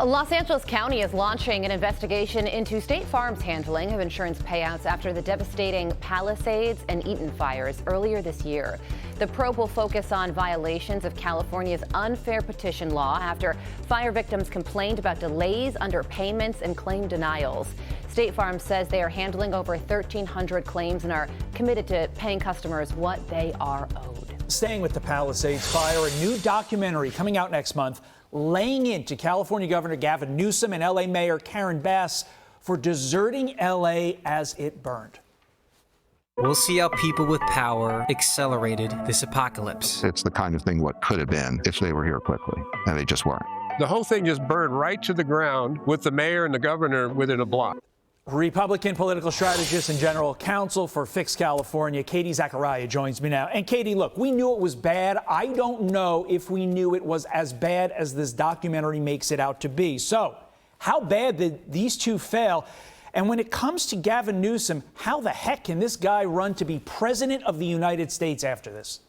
Los Angeles County is launching an investigation into State Farm's handling of insurance payouts after the devastating Palisades and Eaton fires earlier this year. The probe will focus on violations of California's unfair petition law after fire victims complained about delays, underpayments, and claim denials. State Farm says they are handling over 1,300 claims and are committed to paying customers what they are owed. Staying with the Palisades fire, a new documentary coming out next month laying into California Governor Gavin Newsom and L.A. Mayor Karen Bass for deserting L.A. as it burned. We'll see how people with power accelerated this apocalypse. It's the kind of thing what could have been if they were here quickly, and they just weren't. The whole thing just burned right to the ground with the mayor and the governor within a block. Republican political strategist and general counsel for Fix California, Katie Zachariah, joins me now. And Katie, look, we knew it was bad. I don't know if we knew it was as bad as this documentary makes it out to be. So how bad did these two fail? And when it comes to Gavin Newsom, how the heck can this guy run to be president of the United States after this?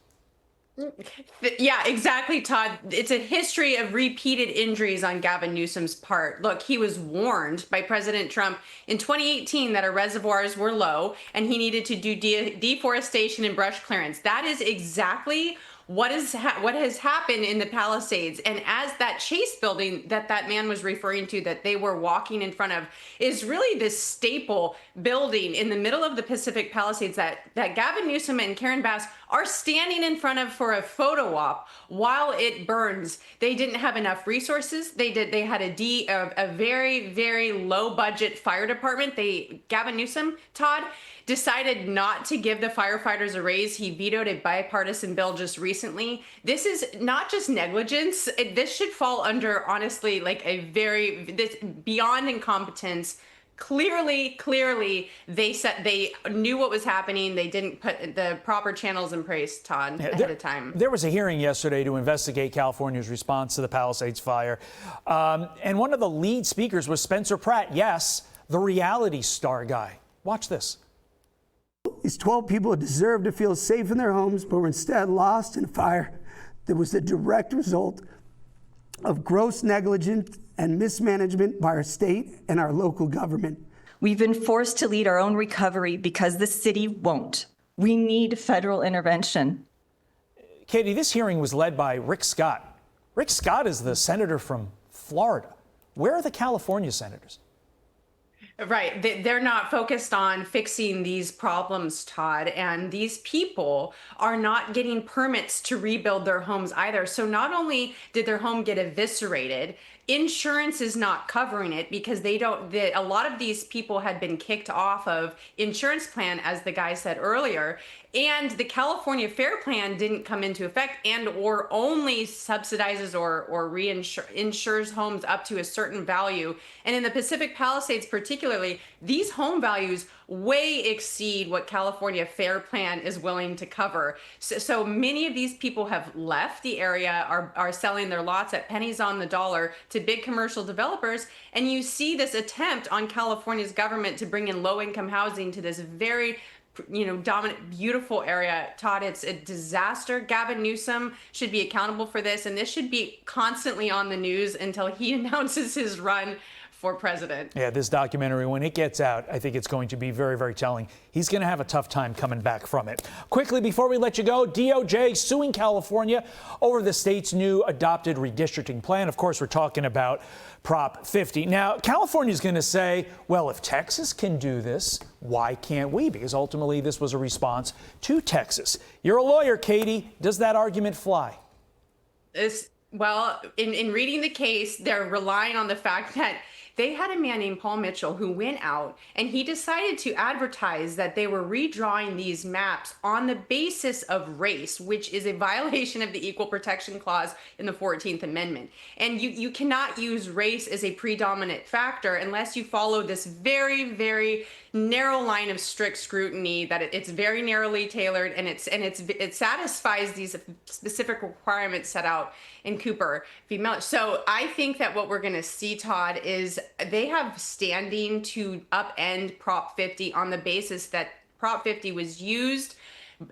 Yeah, exactly, Todd. It's a history of repeated injuries on Gavin Newsom's part. Look, he was warned by President Trump in 2018 that our reservoirs were low and he needed to do deforestation and brush clearance. That is exactly what has happened in the Palisades. And as that Chase building that man was referring to, that they were walking in front of, is really this staple building in the middle of the Pacific Palisades that Gavin Newsom and Karen Bass are standing in front of for a photo op while it burns. They didn't have enough resources. They had a very, very low budget fire department. Gavin Newsom, Todd, decided not to give the firefighters a raise. He vetoed a bipartisan bill just recently. This is not just negligence. This should fall under, honestly, like this beyond incompetence. Clearly, they knew what was happening. They didn't put the proper channels in place, Todd, ahead of time. There was a hearing yesterday to investigate California's response to the Palisades fire. And one of the lead speakers was Spencer Pratt. Yes, the reality star guy. Watch this. These 12 people deserved to feel safe in their homes, but were instead lost in a fire that was the direct result of gross negligence and mismanagement by our state and our local government. We've been forced to lead our own recovery because the city won't. We need federal intervention. Katie, this hearing was led by Rick Scott. Rick Scott is the senator from Florida. Where are the California senators? Right. They're not focused on fixing these problems, Todd. And these people are not getting permits to rebuild their homes either. So not only did their home get eviscerated, insurance is not covering it because a lot of these people had been kicked off of insurance plan, as the guy said earlier. And the California Fair Plan didn't come into effect and or only subsidizes or insures homes up to a certain value. And in the Pacific Palisades particularly, these home values way exceed what California Fair Plan is willing to cover. So many of these people have left the area, are selling their lots at pennies on the dollar to big commercial developers. And you see this attempt on California's government to bring in low-income housing to this very dominant, beautiful area. Todd, it's a disaster. Gavin Newsom should be accountable for this, and this should be constantly on the news until he announces his run for president. Yeah, this documentary, when it gets out, I think it's going to be very, very telling. He's going to have a tough time coming back from it. Quickly, before we let you go, DOJ suing California over the state's new adopted redistricting plan. Of course, we're talking about Prop 50. Now, California's going to say, well, if Texas can do this, why can't we? Because ultimately, this was a response to Texas. You're a lawyer, Katie. Does that argument fly? Well, in reading the case, they're relying on the fact that they had a man named Paul Mitchell who went out and he decided to advertise that they were redrawing these maps on the basis of race, which is a violation of the Equal Protection Clause in the 14th Amendment. And you cannot use race as a predominant factor unless you follow this very, very narrow line of strict scrutiny, that it's very narrowly tailored and it satisfies these specific requirements set out in Cooper v. Miller. So I think that what we're going to see, Todd, is they have standing to upend Prop 50 on the basis that Prop 50 was used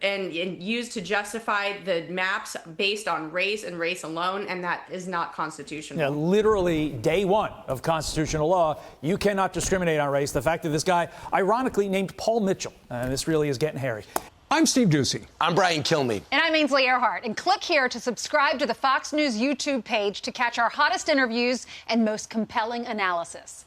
and used to justify the maps based on race and race alone, and that is not constitutional. Yeah, literally day one of constitutional law, you cannot discriminate on race. The fact that this guy, ironically named Paul Mitchell, this really is getting hairy. I'm Steve Ducey. I'm Brian Kilmeade. And I'm Ainsley Earhart. And click here to subscribe to the Fox News YouTube page to catch our hottest interviews and most compelling analysis.